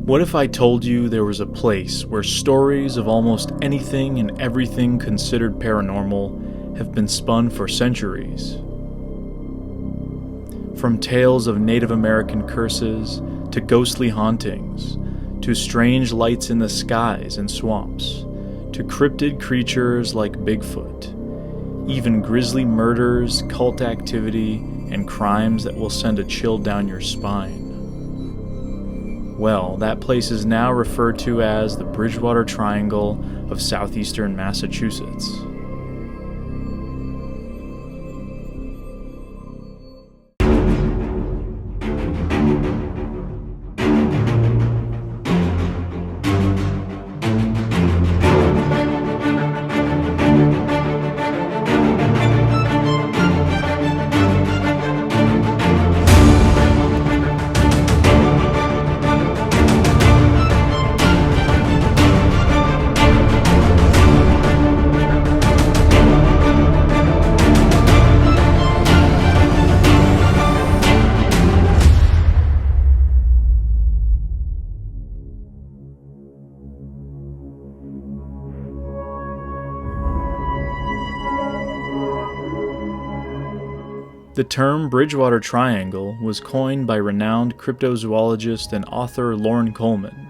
What if I told you there was a place where stories of almost anything and everything considered paranormal have been spun for centuries? From tales of Native American curses, to ghostly hauntings, to strange lights in the skies and swamps, to cryptid creatures like Bigfoot, even grisly murders, cult activity, and crimes that will send a chill down your spine. Well, that place is now referred to as the Bridgewater Triangle of southeastern Massachusetts. The term Bridgewater Triangle was coined by renowned cryptozoologist and author Loren Coleman,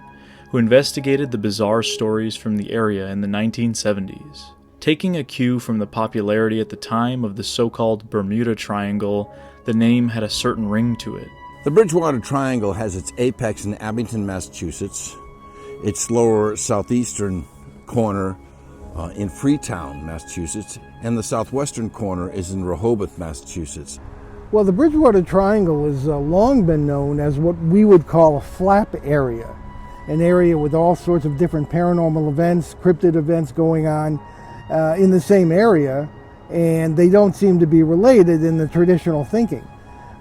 who investigated the bizarre stories from the area in the 1970s. Taking a cue from the popularity at the time of the so-called Bermuda Triangle, the name had a certain ring to it. The Bridgewater Triangle has its apex in Abington, Massachusetts, its lower southeastern corner in Freetown, Massachusetts, and the southwestern corner is in Rehoboth, Massachusetts. Well, the Bridgewater Triangle has long been known as what we would call a flap area, an area with all sorts of different paranormal events, cryptid events going on in the same area, and they don't seem to be related in the traditional thinking.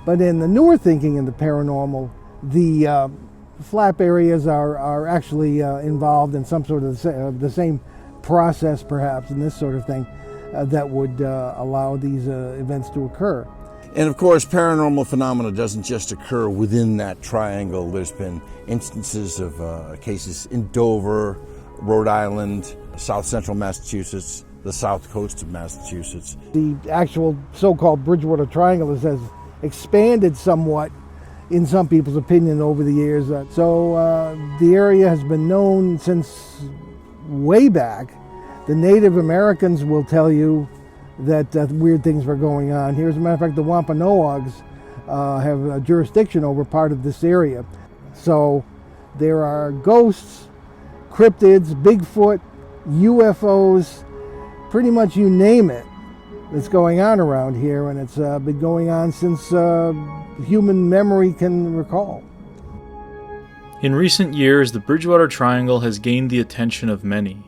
But in the newer thinking in the paranormal, the flap areas are actually involved in some sort of the same process, perhaps, and this sort of thing that would allow these events to occur. And of course, paranormal phenomena doesn't just occur within that triangle. There's been instances of cases in Dover, Rhode Island, south central Massachusetts, the south coast of Massachusetts. The actual so-called Bridgewater Triangle has expanded somewhat in some people's opinion over the years. So the area has been known since way back. The Native Americans will tell you that weird things were going on here. As a matter of fact, the Wampanoags have a jurisdiction over part of this area. So there are ghosts, cryptids, Bigfoot, UFOs, pretty much you name it that's going on around here, and it's been going on since human memory can recall. In recent years, the Bridgewater Triangle has gained the attention of many.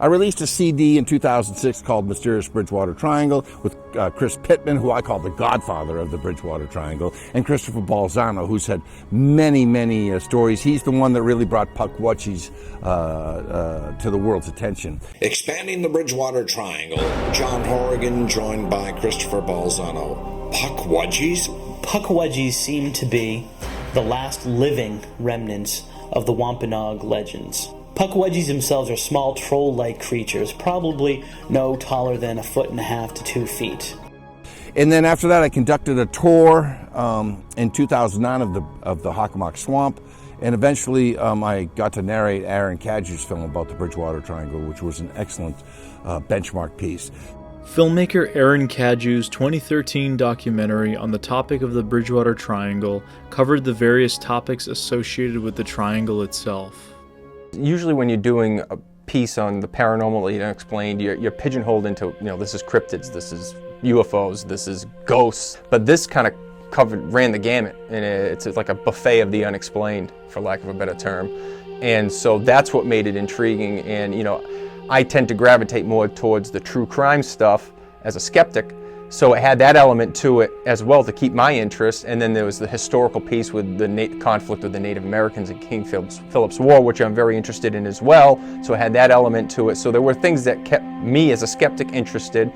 I released a CD in 2006 called Mysterious Bridgewater Triangle with Chris Pittman, who I call the godfather of the Bridgewater Triangle, and Christopher Balzano, who's had many stories. He's the one that really brought Pukwudgies to the world's attention. Expanding the Bridgewater Triangle, John Horrigan joined by Christopher Balzano. Pukwudgies? Pukwudgies seem to be the last living remnants of the Wampanoag legends. Pukwudgies themselves are small troll-like creatures, probably no taller than 1.5 to 2 feet. And then after that, I conducted a tour in 2009 of the Hakamak Swamp, and eventually I got to narrate Aaron Cadju's film about the Bridgewater Triangle, which was an excellent benchmark piece. Filmmaker Aaron Cadju's 2013 documentary on the topic of the Bridgewater Triangle covered the various topics associated with the triangle itself. Usually when you're doing a piece on the paranormal and unexplained, you're pigeonholed into, this is cryptids, this is UFOs, this is ghosts. But this kind of ran the gamut, and it's like a buffet of the unexplained, for lack of a better term. And so that's what made it intriguing. And, I tend to gravitate more towards the true crime stuff as a skeptic. So it had that element to it as well to keep my interest, and then there was the historical piece with the conflict with the Native Americans in King Philip's War, which I'm very interested in as well, so it had that element to it. So there were things that kept me as a skeptic interested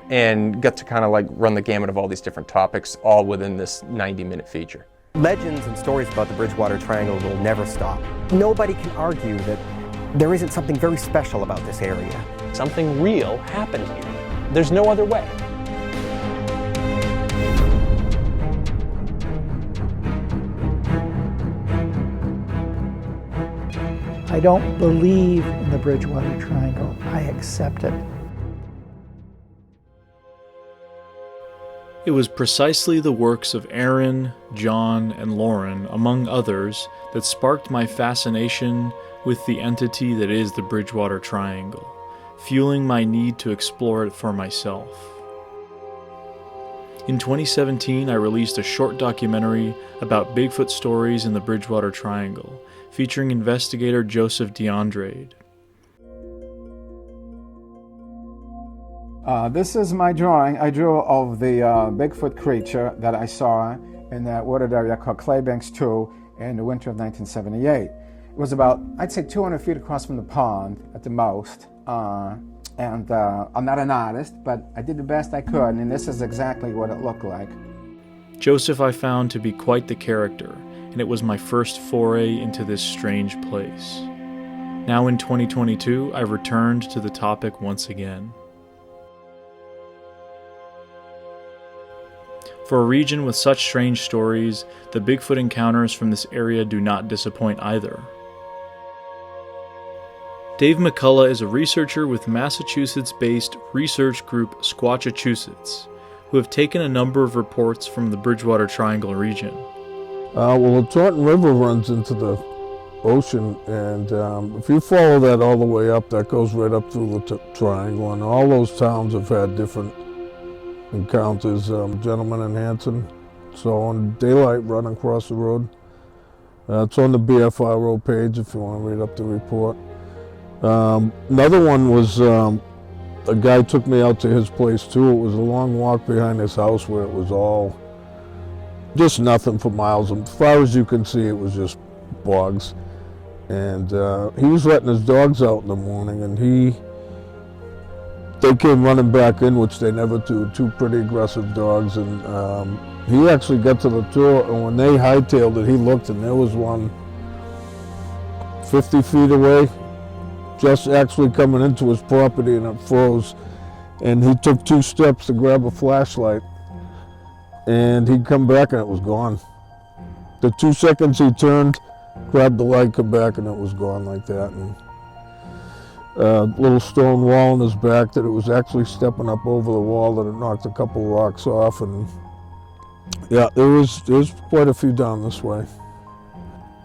and got to kind of like run the gamut of all these different topics all within this 90-minute feature. Legends and stories about the Bridgewater Triangle will never stop. Nobody can argue that there isn't something very special about this area. Something real happened here. There's no other way. I don't believe in the Bridgewater Triangle. I accept it. It was precisely the works of Aaron, John, and Lauren, among others, that sparked my fascination with the entity that is the Bridgewater Triangle, fueling my need to explore it for myself. In 2017, I released a short documentary about Bigfoot stories in the Bridgewater Triangle, featuring investigator Joseph DeAndrade. This is my drawing I drew of the Bigfoot creature that I saw in that wooded area called Claybanks 2 in the winter of 1978. It was about, I'd say, 200 feet across from the pond at the most. I'm not an artist, but I did the best I could, and this is exactly what it looked like. Joseph I found to be quite the character, and it was my first foray into this strange place. Now in 2022, I've returned to the topic once again. For a region with such strange stories, the Bigfoot encounters from this area do not disappoint either. Dave Mccullough is a researcher with Massachusetts-based research group Squatchachusetts, who have taken a number of reports from the Bridgewater Triangle region. Well, the Taunton River runs into the ocean, and if you follow that all the way up, that goes right up through the triangle, and all those towns have had different encounters. Gentleman in Hanson, so on daylight running across the road. It's on the BFRO page if you want to read up the report. Another one was a guy took me out to his place too. It was a long walk behind his house where it was all just nothing for miles. As far as you can see, it was just bogs. And he was letting his dogs out in the morning, and they came running back in, which they never do. Two pretty aggressive dogs, and he actually got to the door, and when they hightailed it, he looked, and there was one 50 feet away, just actually coming into his property, and it froze. And he took 2 steps to grab a flashlight, and he'd come back, and it was gone. The 2 seconds he turned, grabbed the light, come back, and it was gone like that. And little stone wall in his back that it was actually stepping up over the wall, that it knocked a couple rocks off, and yeah, there's quite a few down this way.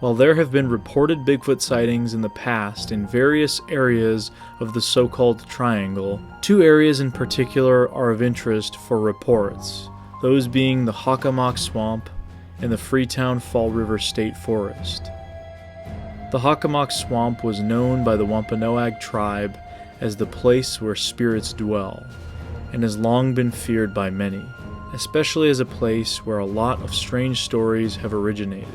While there have been reported Bigfoot sightings in the past in various areas of the so-called Triangle, 2 areas in particular are of interest for reports, those being the Hakamak Swamp and the Freetown Fall River State Forest. The Hakamak Swamp was known by the Wampanoag tribe as the place where spirits dwell, and has long been feared by many, especially as a place where a lot of strange stories have originated.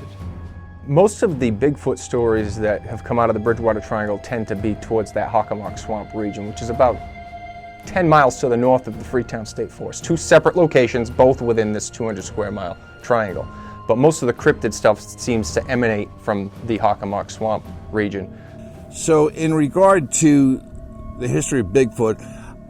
Most of the Bigfoot stories that have come out of the Bridgewater Triangle tend to be towards that Hakamak Swamp region, which is about 10 miles to the north of the Freetown State Forest. 2 separate locations, both within this 200 square mile triangle. But most of the cryptid stuff seems to emanate from the Hakamak Swamp region. So in regard to the history of Bigfoot,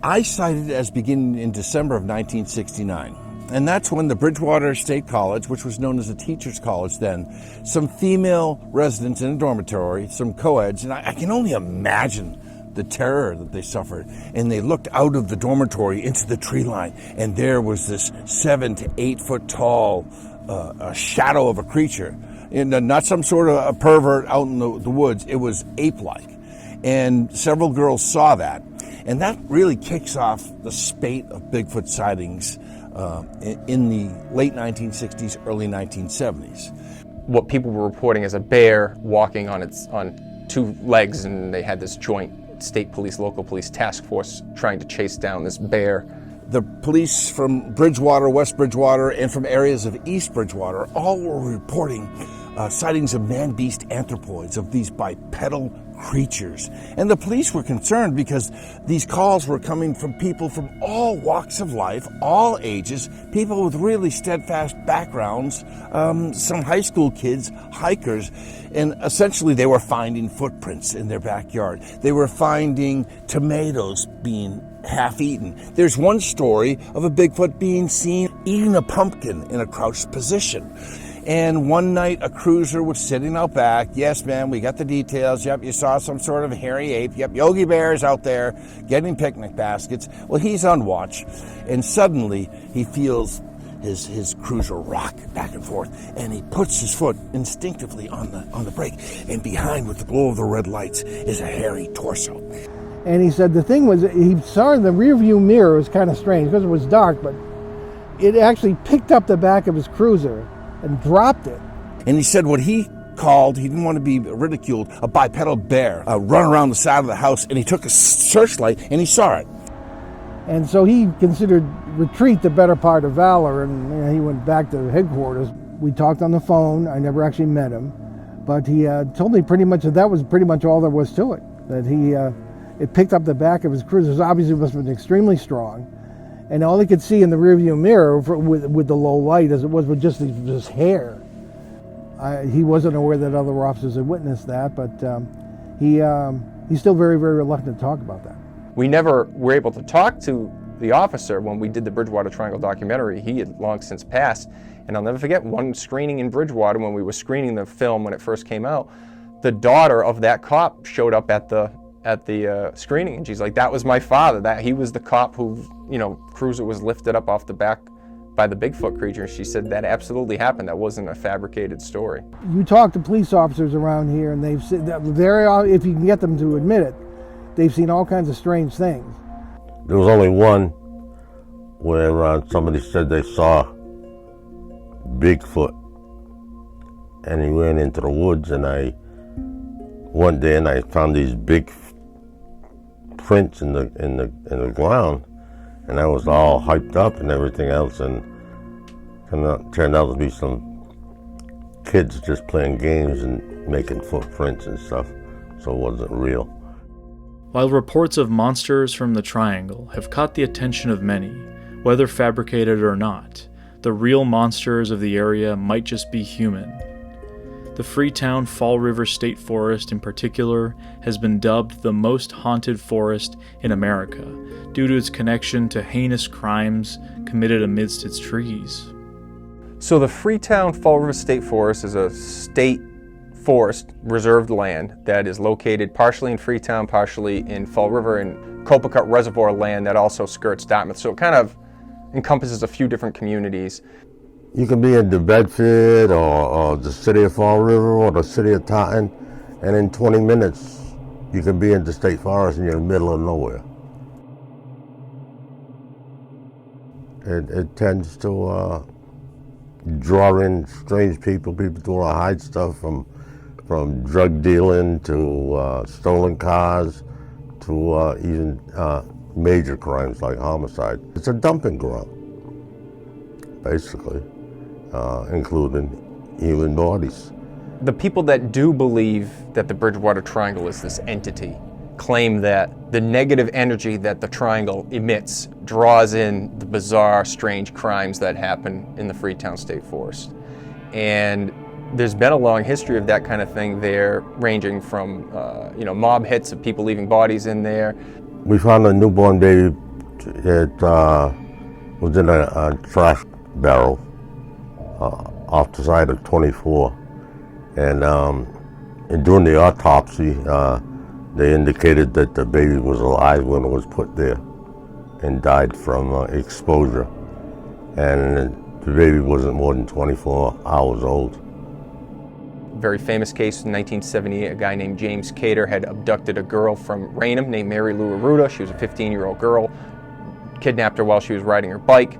I cited it as beginning in December of 1969. And that's when the Bridgewater State College, which was known as a teacher's college then, some female residents in a dormitory, some co-eds, and I can only imagine the terror that they suffered. And they looked out of the dormitory into the tree line, and there was this 7 to 8 foot tall a shadow of a creature. And not some sort of a pervert out in the woods. It was ape-like. And several girls saw that. And that really kicks off the spate of Bigfoot sightings in the late 1960s, early 1970s. What people were reporting as a bear walking on 2 legs, and they had this joint state police, local police task force trying to chase down this bear. The police from Bridgewater, West Bridgewater, and from areas of East Bridgewater all were reporting sightings of man-beast anthropoids, of these bipedal creatures. And the police were concerned because these calls were coming from people from all walks of life, all ages, people with really steadfast backgrounds, some high school kids, hikers, and essentially they were finding footprints in their backyard. They were finding tomatoes being half-eaten. There's one story of a Bigfoot being seen eating a pumpkin in a crouched position. And one night, a cruiser was sitting out back. Yes, ma'am, we got the details. Yep, you saw some sort of hairy ape. Yep, Yogi Bear's out there getting picnic baskets. Well, he's on watch, and suddenly he feels his cruiser rock back and forth, and he puts his foot instinctively on the brake, and behind, with the glow of the red lights, is a hairy torso. And he said the thing was, he saw in the rearview mirror. It was kind of strange because it was dark, but it actually picked up the back of his cruiser and dropped it. And he said what he called, he didn't want to be ridiculed, a bipedal bear run around the side of the house, and he took a searchlight and he saw it. And so he considered retreat the better part of valor, and he went back to headquarters. We talked on the phone. I never actually met him, but he told me pretty much that was pretty much all there was to it, that it picked up the back of his cruiser. Obviously it must have been extremely strong. And all he could see in the rearview mirror with the low light as it was with just his hair. He wasn't aware that other officers had witnessed that, but he's still very, very reluctant to talk about that. We never were able to talk to the officer when we did the Bridgewater Triangle documentary. He had long since passed. And I'll never forget one screening in Bridgewater when we were screening the film when it first came out. The daughter of that cop showed up at the screening, and she's like, that was my father, that he was the cop who, cruiser was lifted up off the back by the Bigfoot creature. She said that absolutely happened. That wasn't a fabricated story. You talk to police officers around here, and they've said that if you can get them to admit it, they've seen all kinds of strange things. There was only one where somebody said they saw Bigfoot, and he went into the woods, and I found these big prints in the ground, and I was all hyped up and everything else, and turned out to be some kids just playing games and making footprints and stuff, so it wasn't real. While reports of monsters from the Triangle have caught the attention of many, whether fabricated or not, the real monsters of the area might just be human. The Freetown Fall River State Forest in particular has been dubbed the most haunted forest in America due to its connection to heinous crimes committed amidst its trees. So the Freetown Fall River State Forest is a state forest reserved land that is located partially in Freetown, partially in Fall River and Copacut Reservoir land that also skirts Dartmouth. So it kind of encompasses a few different communities. You can be in New Bedford or the city of Fall River or the city of Taunton, and in 20 minutes you can be in the state forest and you're in the middle of nowhere. It tends to draw in strange people who want to hide stuff from drug dealing to stolen cars to even major crimes like homicide. It's a dumping ground, basically. Including human bodies. The people that do believe that the Bridgewater Triangle is this entity claim that the negative energy that the triangle emits draws in the bizarre, strange crimes that happen in the Freetown State Forest. And there's been a long history of that kind of thing there, ranging from mob hits of people leaving bodies in there. We found a newborn baby. It was in a trash barrel off the side of 24, and during the autopsy they indicated that the baby was alive when it was put there and died from exposure, and the baby wasn't more than 24 hours old. Very famous case in 1978, a guy named James Cater had abducted a girl from Raynham named Mary Lou Arruda. She was a 15-year-old girl, kidnapped her while she was riding her bike.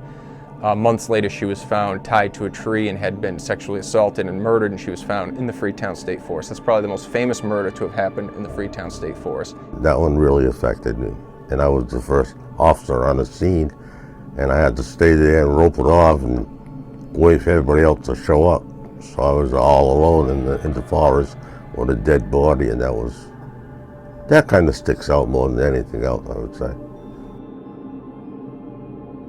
Months later, she was found tied to a tree and had been sexually assaulted and murdered, and she was found in the Freetown State Forest. That's probably the most famous murder to have happened in the Freetown State Forest. That one really affected me, and I was the first officer on the scene, and I had to stay there and rope it off and wait for everybody else to show up. So I was all alone in the forest with a dead body, and that kind of sticks out more than anything else, I would say.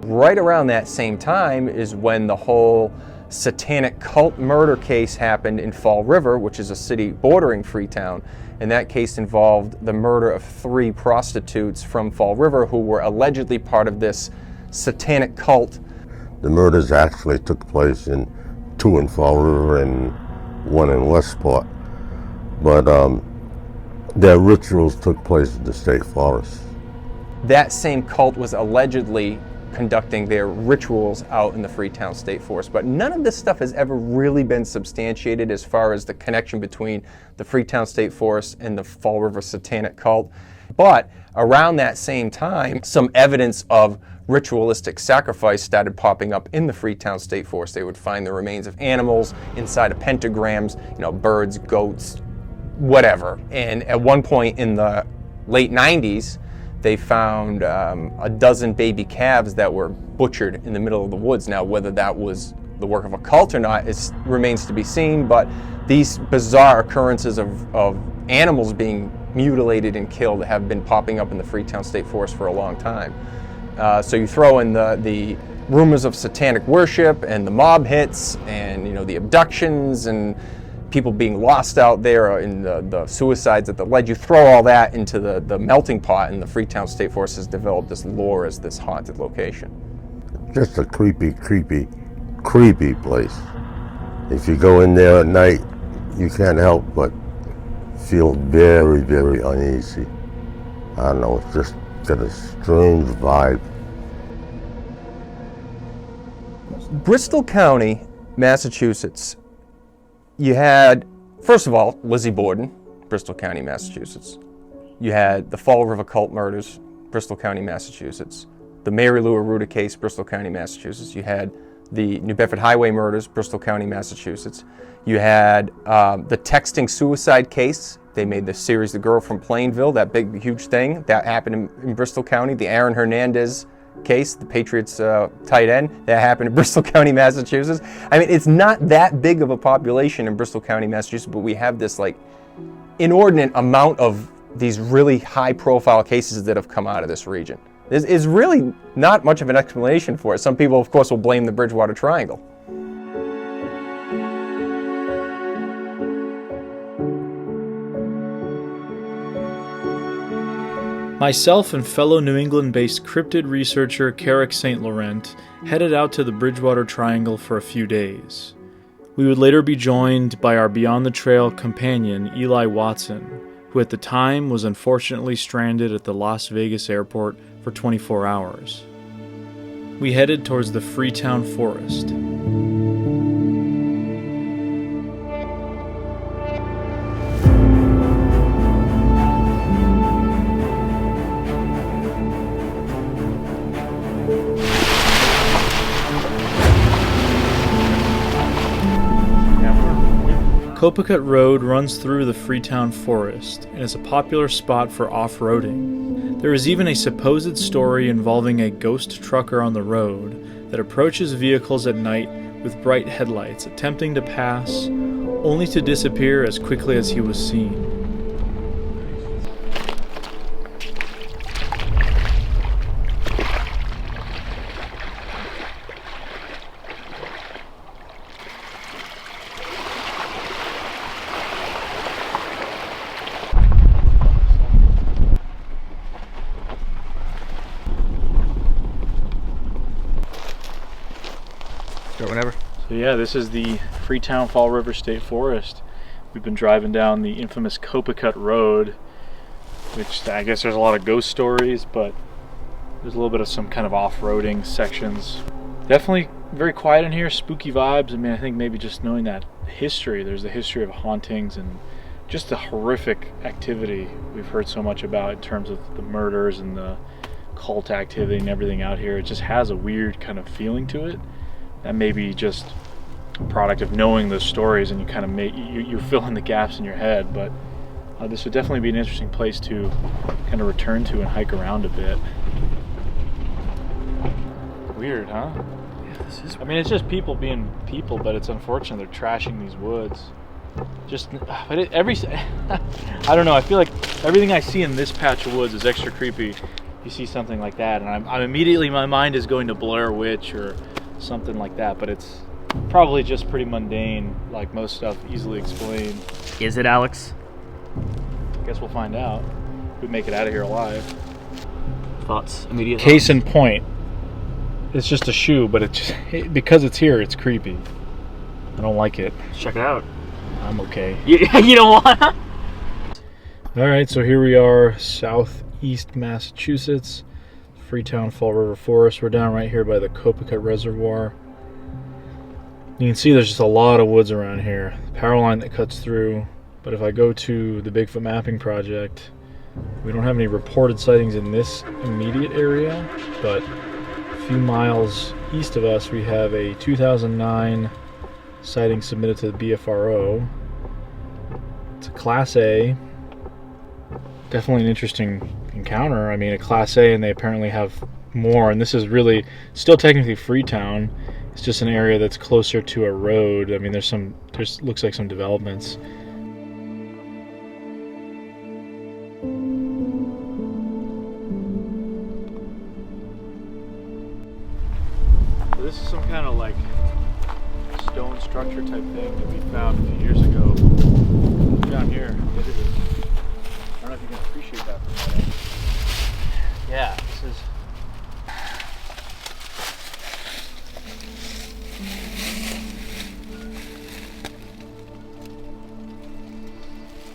Right around that same time is when the whole satanic cult murder case happened in Fall River, which is a city bordering Freetown. And that case involved the murder of 3 prostitutes from Fall River who were allegedly part of this satanic cult. The murders actually took place in 2 in Fall River and 1 in Westport. But their rituals took place in the state forest. That same cult was allegedly conducting their rituals out in the Freetown State Forest. But none of this stuff has ever really been substantiated as far as the connection between the Freetown State Forest and the Fall River satanic cult. But around that same time, some evidence of ritualistic sacrifice started popping up in the Freetown State Forest. They would find the remains of animals inside of pentagrams, birds, goats, whatever. And at one point in the late 90s, they found a dozen baby calves that were butchered in the middle of the woods. Now, whether that was the work of a cult or not remains to be seen, but these bizarre occurrences of animals being mutilated and killed have been popping up in the Freetown State Forest for a long time. So you throw in the rumors of satanic worship and the mob hits and the abductions and people being lost out there in the suicides at the ledge. You throw all that into the melting pot, and the Freetown State Forest has developed this lore as this haunted location. Just a creepy place. If you go in there at night, you can't help but feel very, very uneasy. I don't know, it's just got a strange vibe. Bristol County, Massachusetts. You had, first of all, Lizzie Borden, Bristol County, Massachusetts. You had the Fall River cult murders, Bristol County, Massachusetts. The Mary Lou Arruda case, Bristol County, Massachusetts. You had the New Bedford Highway murders, Bristol County, Massachusetts. You had the texting suicide case. They made the series The Girl from Plainville, that big, huge thing. That happened in Bristol County. The Aaron Hernandez case, the Patriots tight end, that happened in Bristol County, Massachusetts. I mean, it's not that big of a population in Bristol County, Massachusetts, but we have this inordinate amount of these really high-profile cases that have come out of this region. There's really not much of an explanation for it. Some people, of course, will blame the Bridgewater Triangle. Myself and fellow New England-based cryptid researcher Carrick St. Laurent headed out to the Bridgewater Triangle for a few days. We would later be joined by our Beyond the Trail companion Eli Watson, who at the time was unfortunately stranded at the Las Vegas airport for 24 hours. We headed towards the Freetown Forest. Copacabana Road runs through the Freetown Forest and is a popular spot for off-roading. There is even a supposed story involving a ghost trucker on the road that approaches vehicles at night with bright headlights, attempting to pass, only to disappear as quickly as he was seen. So yeah, this is the Freetown Fall River State Forest. We've been driving down the infamous Copacabana Road, which I guess there's a lot of ghost stories, but there's a little bit of some kind of off-roading sections. Definitely very quiet in here, spooky vibes. I mean, I think maybe just knowing that history, there's the history of hauntings and just the horrific activity we've heard so much about in terms of the murders and the cult activity and everything out here. It just has a weird kind of feeling to it. That may be just a product of knowing those stories, and you kind of you fill in the gaps in your head. But this would definitely be an interesting place to kind of return to and hike around a bit. Weird, huh? I mean, it's just people being people, but it's unfortunate they're trashing these woods. But I don't know. I feel like everything I see in this patch of woods is extra creepy. You see something like that, and I'm immediately, my mind is going to Blair Witch or something like that. But it's probably just pretty mundane, like most stuff, easily explained. Is it, Aleks? I guess we'll find out. We make it out of here alive. Thoughts? Immediate Case thoughts? in point, it's just a shoe, but because it's here, it's creepy. I don't like it. Check it out. I'm okay. You don't wanna? Alright, so here we are, southeast Massachusetts, Freetown Fall River Forest. We're down right here by the Copacabana Reservoir. You can see there's just a lot of woods around here. Power line that cuts through. But if I go to the Bigfoot Mapping Project, we don't have any reported sightings in this immediate area, but a few miles east of us we have a 2009 sighting submitted to the BFRO. It's a Class A. Definitely an interesting encounter. I mean, a Class A, and they apparently have more, and this is really still technically Freetown. It's just an area that's closer to a road. I mean, there's looks like some developments. This is some kind of like stone structure type thing that we found a few years ago down here. I don't know if you can appreciate that from that end. Yeah, this is.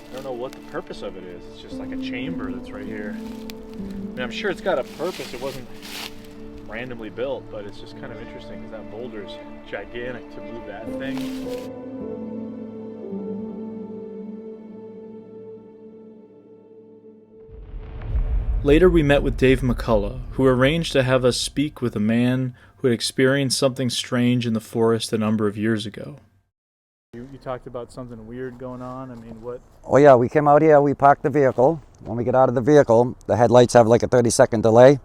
I don't know what the purpose of it is. It's just like a chamber that's right here. I mean, I'm sure it's got a purpose. It wasn't randomly built, but it's just kind of interesting because that boulder's gigantic to move that thing. Later we met with Dave Mccullough, who arranged to have us speak with a man who had experienced something strange in the forest a number of years ago. You talked about something weird going on. I mean, what? Oh yeah, we came out here, we parked the vehicle. When we get out of the vehicle, the headlights have like a 30-second delay.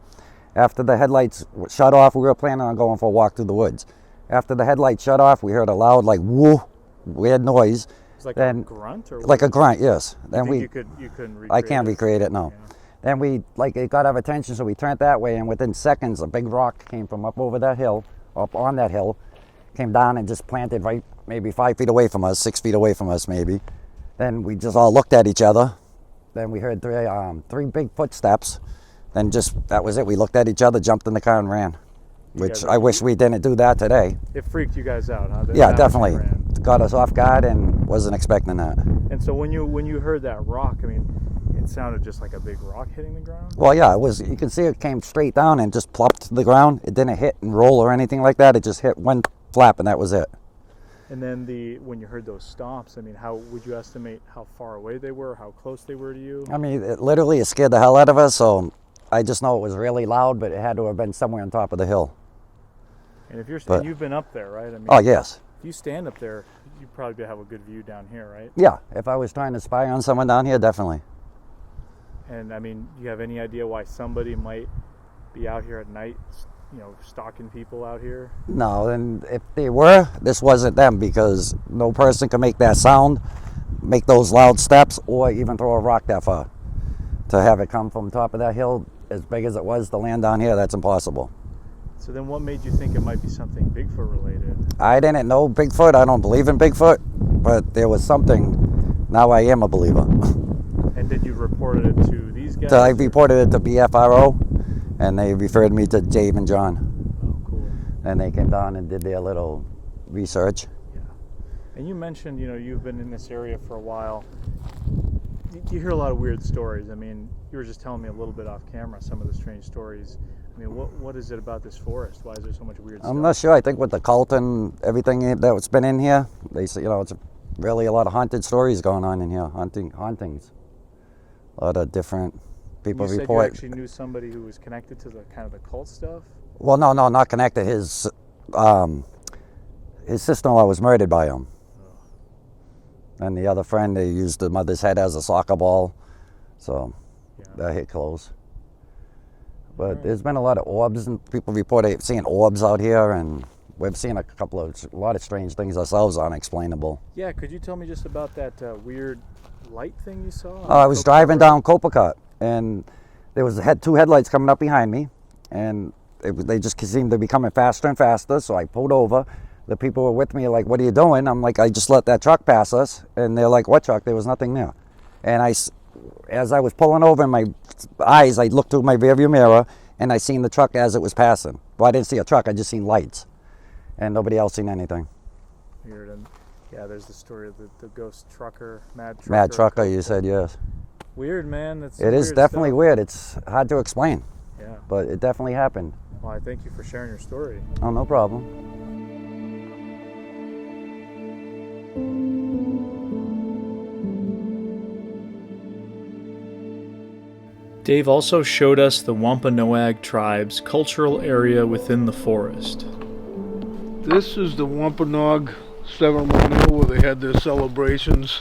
After the headlights shut off, we were planning on going for a walk through the woods. After the headlights shut off, we heard a loud, like, woo, weird noise. It's like a grunt? Or like a grunt, yes. Then you couldn't recreate I can't recreate it, no. Yeah. Then it got our attention, so we turned that way, and within seconds, a big rock came from up over that hill, up on that hill, came down and just planted right maybe 5 feet away from us, 6 feet away from us maybe. Then we just all looked at each other. Then we heard three big footsteps. Then that was it. We looked at each other, jumped in the car and ran, which I wish we didn't do that today. It freaked you guys out, huh? Yeah, definitely. Got us off guard and wasn't expecting that. And so when you heard that rock, I mean, it sounded just like a big rock hitting the ground? Well, yeah, it was. You can see it came straight down and just plopped to the ground. It didn't hit and roll or anything like that. It just hit one flap and that was it. And then when you heard those stomps, I mean, how would you estimate how far away they were, how close they were to you? I mean, it scared the hell out of us, so I just know it was really loud, but it had to have been somewhere on top of the hill. And you've been up there, right? I mean, oh, yes. If you stand up there, you'd probably have a good view down here, right? Yeah, if I was trying to spy on someone down here, definitely. And I mean, do you have any idea why somebody might be out here at night, stalking people out here? No, and if they were, this wasn't them, because no person can make that sound, make those loud steps, or even throw a rock that far. To have it come from top of that hill, as big as it was, to land down here, that's impossible. So then what made you think it might be something Bigfoot related? I didn't know Bigfoot. I don't believe in Bigfoot, but there was something. Now I am a believer. And did you report it to these guys? I reported it to BFRO, and they referred me to Dave and John. Oh, cool. And they came down and did their little research. Yeah. And you mentioned, you've been in this area for a while. You hear a lot of weird stories. I mean, you were just telling me a little bit off camera some of the strange stories. I mean, what is it about this forest? Why is there so much weird stuff? I'm not sure. I think with the cult and everything that's been in here, they say, it's really a lot of haunted stories going on in here, hauntings. A lot of different people report. You said you actually knew somebody who was connected to the kind of the cult stuff? Well, no, not connected. His sister-in-law was murdered by him. And the other friend, they used the mother's head as a soccer ball, so that hit close. But there's been a lot of orbs, and people report seeing orbs out here, and we've seen a lot of strange things ourselves, unexplainable. Yeah, could you tell me just about that weird light thing you saw? I was driving down Copacabana, and there was two headlights coming up behind me, and they just seemed to be coming faster and faster, so I pulled over. The people were with me like, what are you doing? I'm like, I just let that truck pass us. And they're like, what truck? There was nothing there. And as I was pulling over in my eyes, I looked through my rearview mirror, and I seen the truck as it was passing. Well, I didn't see a truck, I just seen lights. And nobody else seen anything. Weird. And yeah, there's the story of the ghost trucker, mad trucker. Mad trucker, you said, yes. Weird, man. It is definitely weird. It's hard to explain. Yeah. But it definitely happened. Well, I thank you for sharing your story. Oh, no problem. Dave also showed us the Wampanoag tribe's cultural area within the forest. This is the Wampanoag Ceremony where they had their celebrations.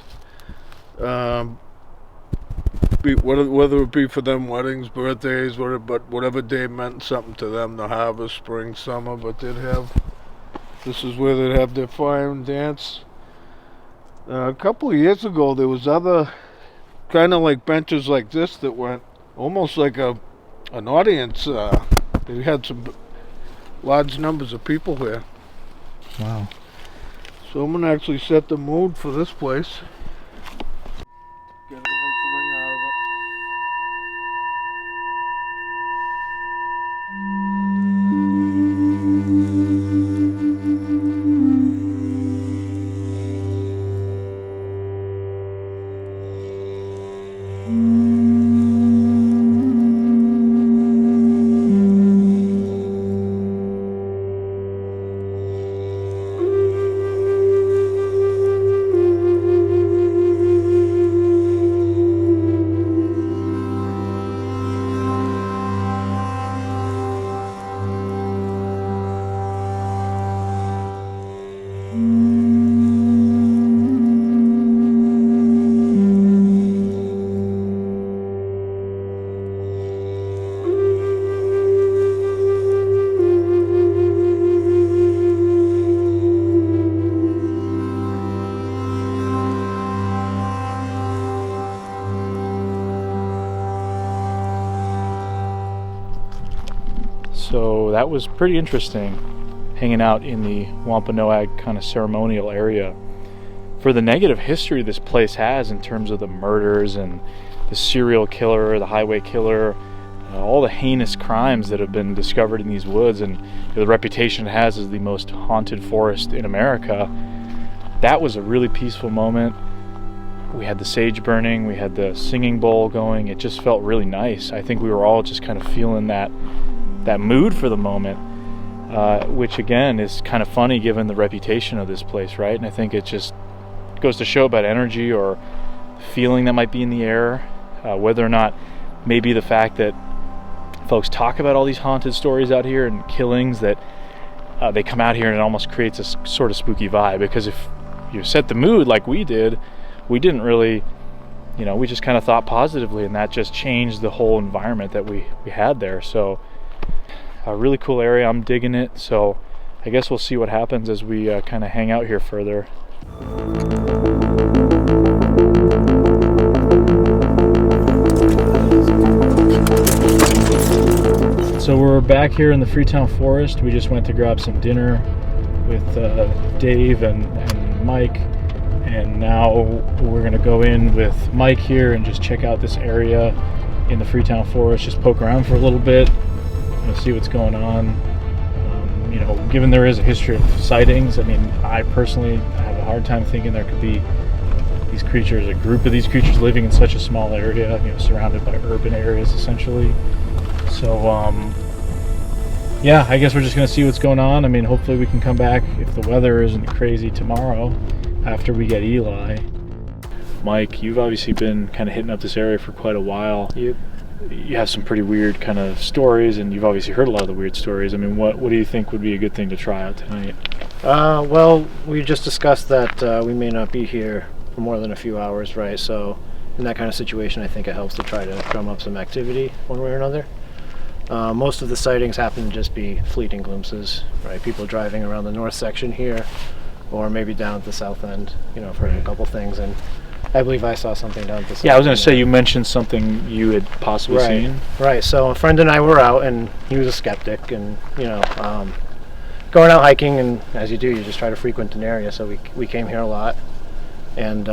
Whether it be for them weddings, birthdays, but whatever day meant something to them, the harvest, spring, summer, but this is where they'd have their fire and dance. A couple of years ago, there was other kind of like benches like this that went almost like an audience. They had some large numbers of people here. Wow. So I'm going to actually set the mood for this place. Get a nice ring out of it. So that was pretty interesting, hanging out in the Wampanoag kind of ceremonial area. For the negative history this place has in terms of the murders and the serial killer, the highway killer, all the heinous crimes that have been discovered in these woods, and the reputation it has as the most haunted forest in America, that was a really peaceful moment. We had the sage burning, we had the singing bowl going. It just felt really nice. I think we were all just kind of feeling that mood for the moment, which again is kind of funny given the reputation of this place, right? And I think it just goes to show about energy or feeling that might be in the air, whether or not maybe the fact that folks talk about all these haunted stories out here and killings, that they come out here and it almost creates a sort of spooky vibe. Because if you set the mood like we did, we didn't really, we just kind of thought positively, and that just changed the whole environment that we had there. So a really cool area. I'm digging it. So I guess we'll see what happens as we kind of hang out here further. So we're back here in the Freetown Forest. We just went to grab some dinner with Dave and Mike, and now we're gonna go in with Mike here and just check out this area in the Freetown Forest, just poke around for a little bit, see what's going on. Given there is a history of sightings, I mean, I personally have a hard time thinking there could be these creatures, a group of these creatures living in such a small area, surrounded by urban areas essentially. So yeah, I guess we're just gonna see what's going on. I mean, hopefully we can come back if the weather isn't crazy tomorrow after we get Eli. Mike, you've obviously been kind of hitting up this area for quite a while. You have some pretty weird kind of stories, and you've obviously heard a lot of the weird stories. I mean, what do you think would be a good thing to try out tonight? Well, we just discussed that we may not be here for more than a few hours, right? So in that kind of situation, I think it helps to try to drum up some activity one way or another. Most of the sightings happen to just be fleeting glimpses, right? People driving around the north section here, or maybe down at the south end. You know, I've heard a couple things, and I believe I saw something down at the south end. Yeah, I was going to say, you mentioned something you had possibly seen. Right, so a friend and I were out, and he was a skeptic, and, you know, going out hiking, and as you do, you just try to frequent an area, so we came here a lot, and,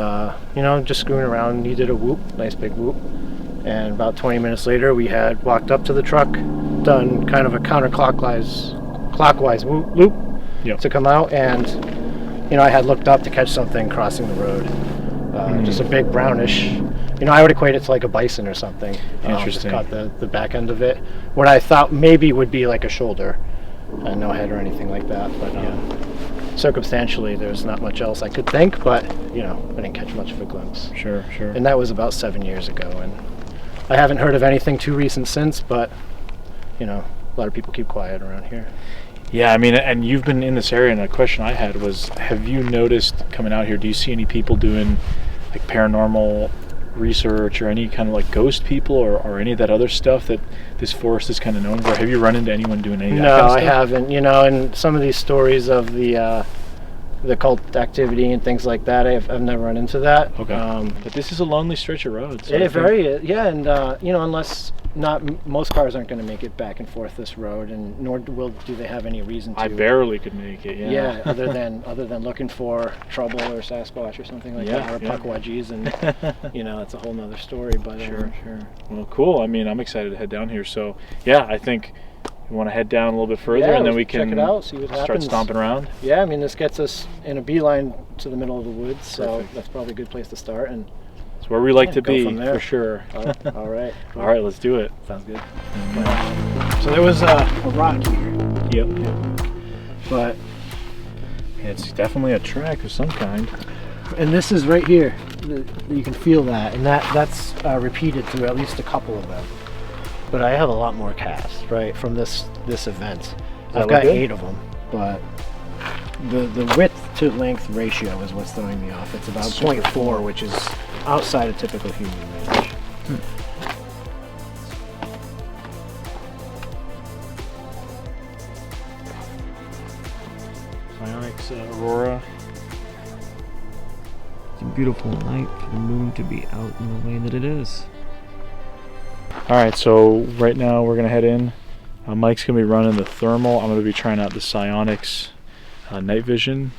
you know, just screwing around, he did a whoop, nice big whoop, and about 20 minutes later, we had walked up to the truck, done kind of a clockwise loop to come out, and, you know, I had looked up to catch something crossing the road. Just a big brownish, you know, I would equate it to like a bison or something. Just caught the back end of it. What I thought maybe would be like a shoulder, no head or anything like that. But circumstantially, there's not much else I could think, but, you know, I didn't catch much of a glimpse. Sure. And that was about 7 years ago, and I haven't heard of anything too recent since, but, you know, a lot of people keep quiet around here. Yeah, I mean, and you've been in this area, and a question I had was, have you noticed coming out here, do you see any people doing like paranormal research or any kind of like ghost people or any of that other stuff that this forest is kind of known for? Have you run into anyone doing any of that kind of stuff? No, I haven't. You know, and some of these stories of the cult activity and things like that, I've never run into that. Okay. But this is a lonely stretch of road. So and you know, unless most cars aren't going to make it back and forth this road, and nor do they have any reason to. I barely could make it. Yeah. Other than looking for trouble or Sasquatch or something like that, or puckwudgies, and you know, that's a whole nother story. But sure. Well, cool. I mean, I'm excited to head down here. So yeah, I think we want to head down a little bit further, and then we can check it out, see what happens. Start stomping around. Yeah, I mean, this gets us in a beeline to the middle of the woods, so that's probably a good place to start. And it's where we like to be, for sure. All right. All right, let's do it. Sounds good. So there was a rock here. Yep. But it's definitely a track of some kind. And this is right here. You can feel that, and that's repeated through at least a couple of them. But I have a lot more casts, right, from this event. I've got 8 of them, but the width to length ratio is what's throwing me off. It's about 0.4, which is outside of typical human range. Aleks, Aurora. It's a beautiful night for the moon to be out in the way that it is. Alright, so right now we're going to head in. Mike's going to be running the thermal. I'm going to be trying out the psionics night vision.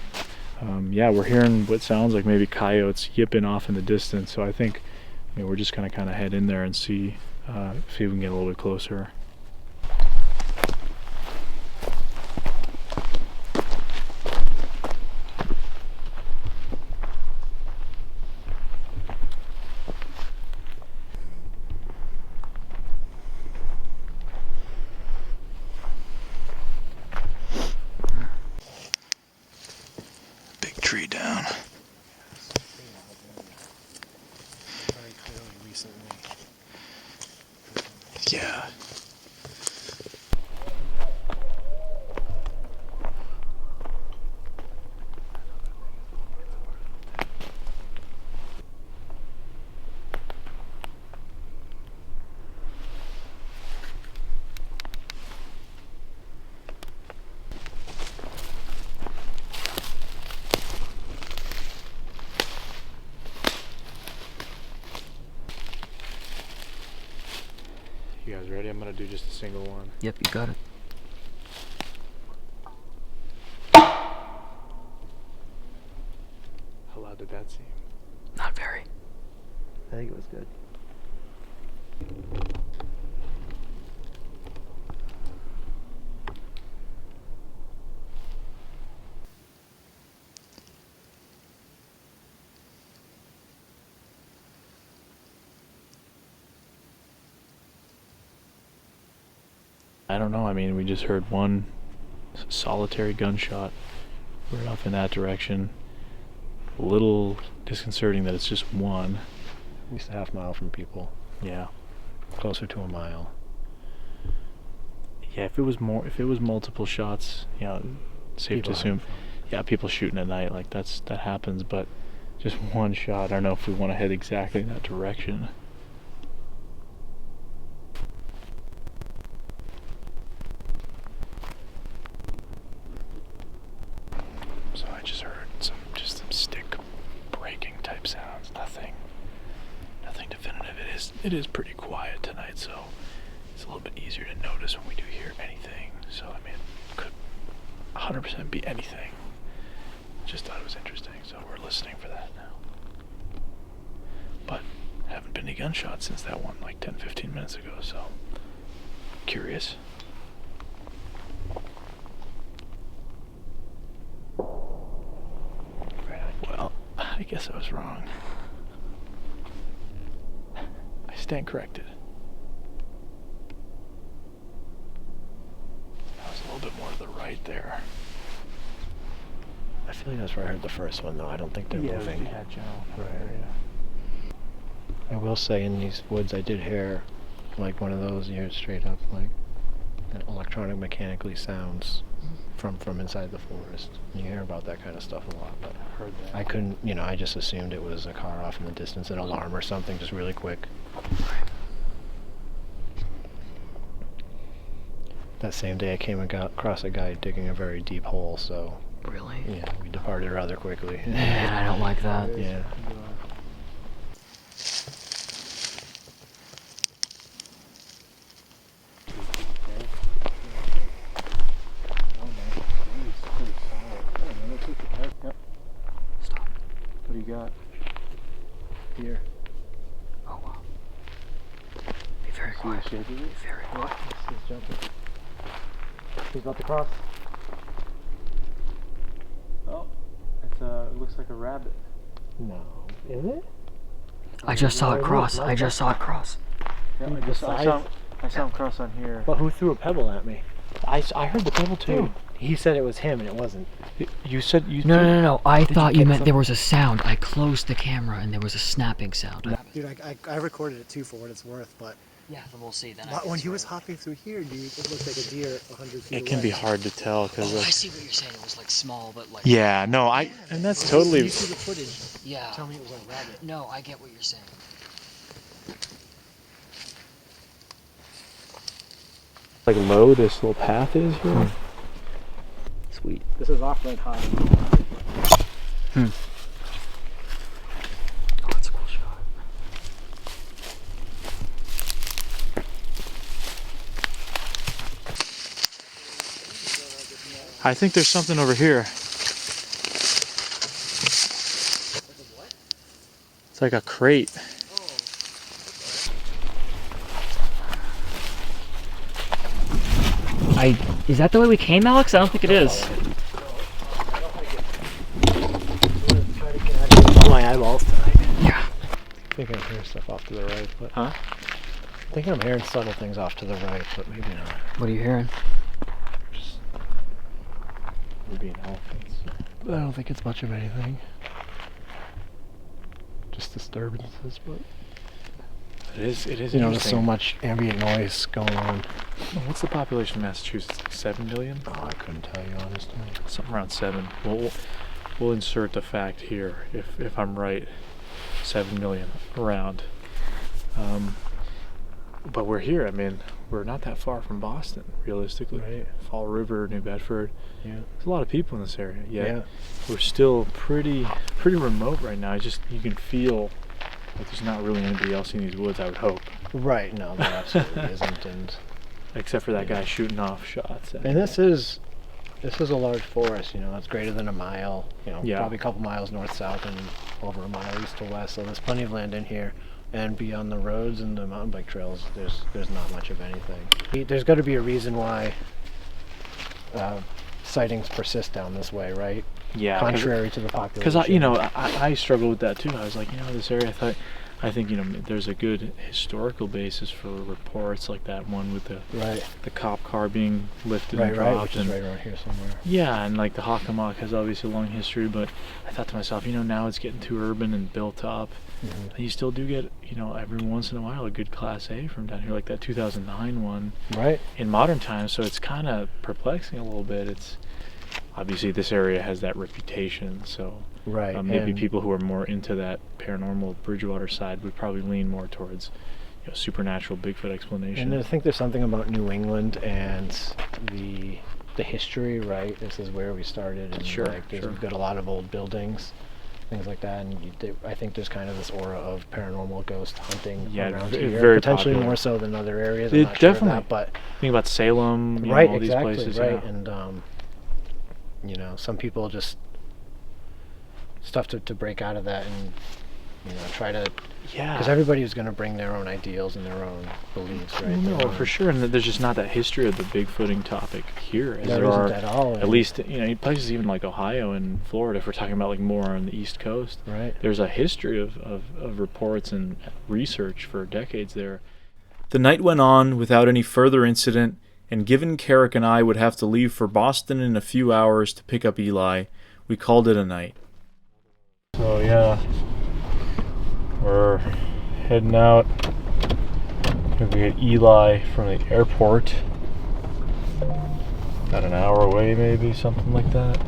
Yeah, we're hearing what sounds like maybe coyotes yipping off in the distance, so I think we're just going to kind of head in there and see if we can get a little bit closer. Tree down. Yeah. You guys ready? I'm going to do just a single one. Yep, you got it. How loud did that seem? Not very. I think it was good. I don't know. I mean, we just heard one solitary gunshot right off in that direction. A little disconcerting that it's just one. At least a half mile from people. Yeah. Closer to a mile. Yeah, if it was multiple shots, safe to assume. Yeah, people shooting at night, like that happens, but just one shot. I don't know if we want to head exactly in that direction. So I just heard some stick breaking type sounds. Nothing definitive. It is pretty quiet tonight, so it's a little bit easier to notice when we do hear anything. So I mean, it could 100% be anything. Just thought it was interesting, so we're listening for that now. But haven't been any gunshots since that one, like 10-15 minutes ago, so curious. Well, I guess I was wrong. I stand corrected. That was a little bit more to the right there. I feel like that's where I heard the first one, though. I don't think they're moving. Yeah, general area. I will say, in these woods, I did hear like one of those, you hear straight up like electronic mechanically sounds from inside the forest. You hear about that kind of stuff a lot, but heard that. I couldn't, I just assumed it was a car off in the distance, an alarm or something, just really quick. That same day I came across a guy digging a very deep hole, so... Really? Yeah, we departed rather quickly. Man, I don't like that. Yeah. Stop. What do you got? Here. Oh, wow. Be very quiet. Be very quiet. He's jumping. He's about to cross. Oh, it looks like a rabbit. No. Is it? I just saw it cross. I just saw it cross. Yeah, I saw him cross on here. Well, who threw a pebble at me? I heard the pebble too. He said it was him and it wasn't. You said you... No. I thought you meant there was a sound. I closed the camera and there was a snapping sound. Dude, I recorded it too for what it's worth, but... Yeah, then we'll see then. When he was hopping through here, dude, it looked like a deer 100 feet away. It can be hard to tell because... Oh, I see what you're saying. It was like small, but like... Yeah, no, and that's totally... You see the footage. Yeah. Tell me it was a rabbit. No, I get what you're saying. Like low this little path is here. Sweet. This is off-road high. Oh, that's a cool shot. I think there's something over here. It's like a crate. Is that the way we came, Alex? I don't think it is. My eyeballs tonight. Yeah. I think I hear stuff off to the right, but... Huh? I think I'm hearing subtle things off to the right, but maybe not. What are you hearing? Just... being elephants. But I don't think it's much of anything. Just disturbances, but... It is interesting. There's so much ambient noise going on. What's the population of Massachusetts? Like 7 million? Oh, I couldn't tell you honestly. Something around 7. We'll insert the fact here if I'm right. 7 million around. But we're here. I mean, we're not that far from Boston, realistically. Right. Fall River, New Bedford. Yeah. There's a lot of people in this area. Yeah. We're still pretty remote right now. You can feel like there's not really anybody else in these woods, I would hope. Right, no, there absolutely isn't, and except for that guy shooting off shots. And this is a large forest, it's greater than a mile, probably a couple miles north-south and over a mile east to west, so there's plenty of land in here. And beyond the roads and the mountain bike trails, there's not much of anything. There's got to be a reason why sightings persist down this way, right? Yeah. Contrary to the population. Because I struggled with that too. I was like, this area. I think there's a good historical basis for reports like that one with the cop car being lifted and dropped, which is right around here somewhere. Yeah, and like the hakamak has obviously a long history, but I thought to myself, now it's getting too urban and built up. Mm-hmm. And you still do get, every once in a while a good Class A from down here, like that 2009 one. Right. In modern times, so it's kind of perplexing a little bit. It's obviously this area has that reputation, so maybe people who are more into that paranormal Bridgewater side would probably lean more towards supernatural Bigfoot explanation. And I think there's something about New England and the the history, right? This is where we started, and Sure, like we've got a lot of old buildings, things like that, and I think there's kind of this aura of paranormal ghost hunting around here, very potentially popular. more so than other areas. I'm not sure of that, but think about Salem, right, all exactly, these places, right, yeah. and you know, some people just stuff to break out of that and try to, because everybody was going to bring their own ideals and their own beliefs, right? No, for sure, and there's just not that history of the Bigfooting topic here as there are isn't at all. At least places even like Ohio and Florida, if we're talking about like more on the East Coast. Right. There's a history of reports and research for decades there. The night went on without any further incident, and given Carrick and I would have to leave for Boston in a few hours to pick up Eli, we called it a night. So yeah, we're heading out. We get Eli from the airport. About an hour away, maybe, something like that.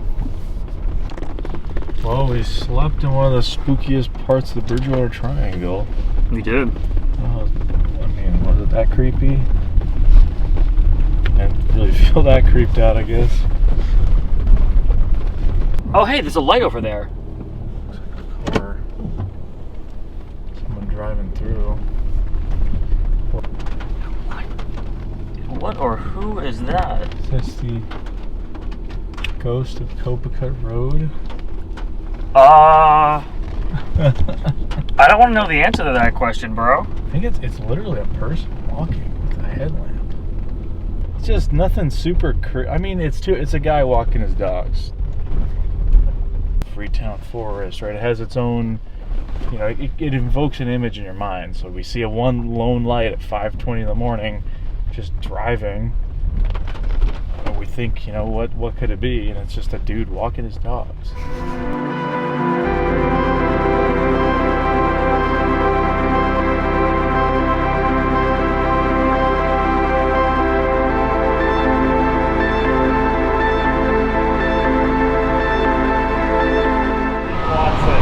Well, we slept in one of the spookiest parts of the Bridgewater Triangle. We did. I mean, was it that creepy? I didn't really feel that creeped out, I guess. Oh, hey, there's a light over there. Or someone driving through. What or who is that? Is this the ghost of Copacabana Road? I don't want to know the answer to that question, bro. I think it's literally a person walking with a headlamp. It's just nothing super I mean, it's a guy walking his dogs. Freetown Forest, right? It has its own, it invokes an image in your mind. So we see a one lone light at 5:20 in the morning, just driving. And we think, what could it be? And it's just a dude walking his dogs.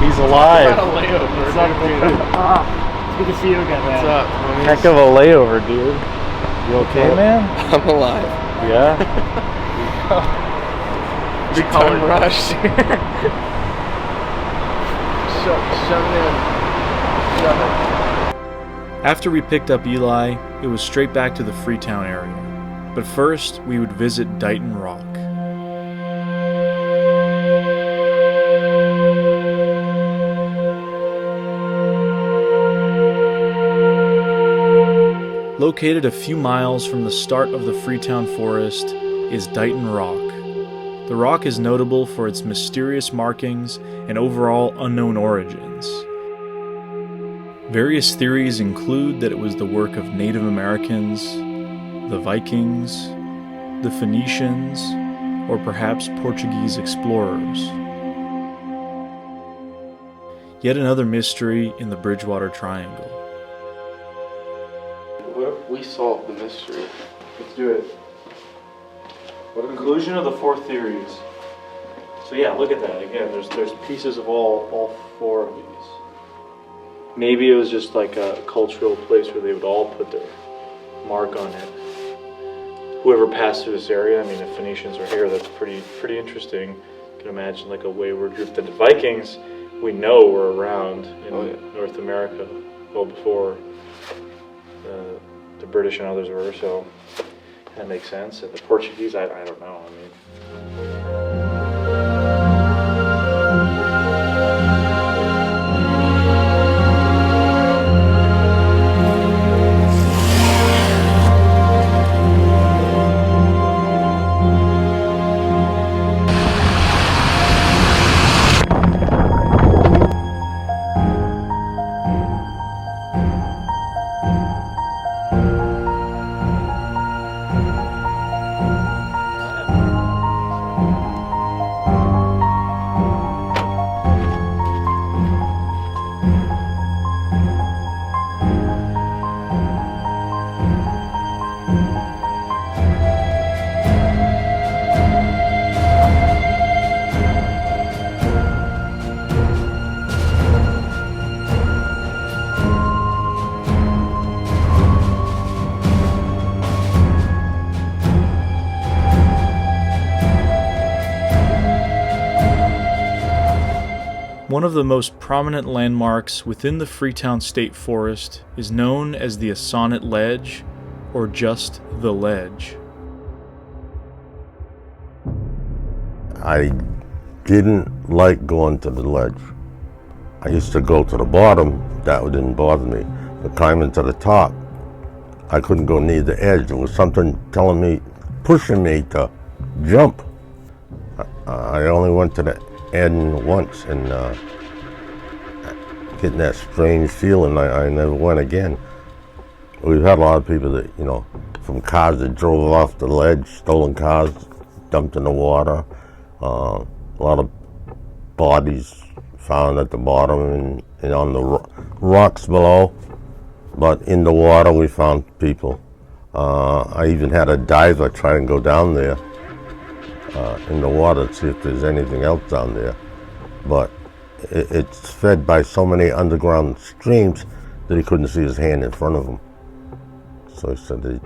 He's alive. It's not a layover. It's not a layover. Good to see you again, man. What's up, homies? Heck of a layover, dude. You okay, man? I'm alive. Yeah? Big time rush. Shove in. After we picked up Eli, it was straight back to the Freetown area. But first, we would visit Dayton Rock. Located a few miles from the start of the Freetown Forest is Dayton Rock. The rock is notable for its mysterious markings and overall unknown origins. Various theories include that it was the work of Native Americans, the Vikings, the Phoenicians, or perhaps Portuguese explorers. Yet another mystery in the Bridgewater Triangle. What if we solve the mystery? Let's do it. Conclusion of the four theories. So yeah, look at that. Again, there's pieces of all four of these. Maybe it was just like a cultural place where they would all put their mark on it. Whoever passed through this area, I mean, if Phoenicians are here, that's pretty interesting. You can imagine like a wayward group. The Vikings, we know were around in North America well before the British and others were, so that makes sense. And the Portuguese, I don't know. I mean. One of the most prominent landmarks within the Freetown State Forest is known as the Assasin Ledge, or just the Ledge. I didn't like going to the ledge. I used to go to the bottom, that didn't bother me. But climbing to the top, I couldn't go near the edge. There was something telling me, pushing me to jump. I only went to the end once, and getting that strange feeling, I never went again. We've had a lot of people that, you know, from cars that drove off the ledge, stolen cars, dumped in the water. A lot of bodies found at the bottom and on the rocks below. But in the water we found people. I even had a diver try and go down there in the water to see if there's anything else down there. But it's fed by so many underground streams that he couldn't see his hand in front of him. So he said that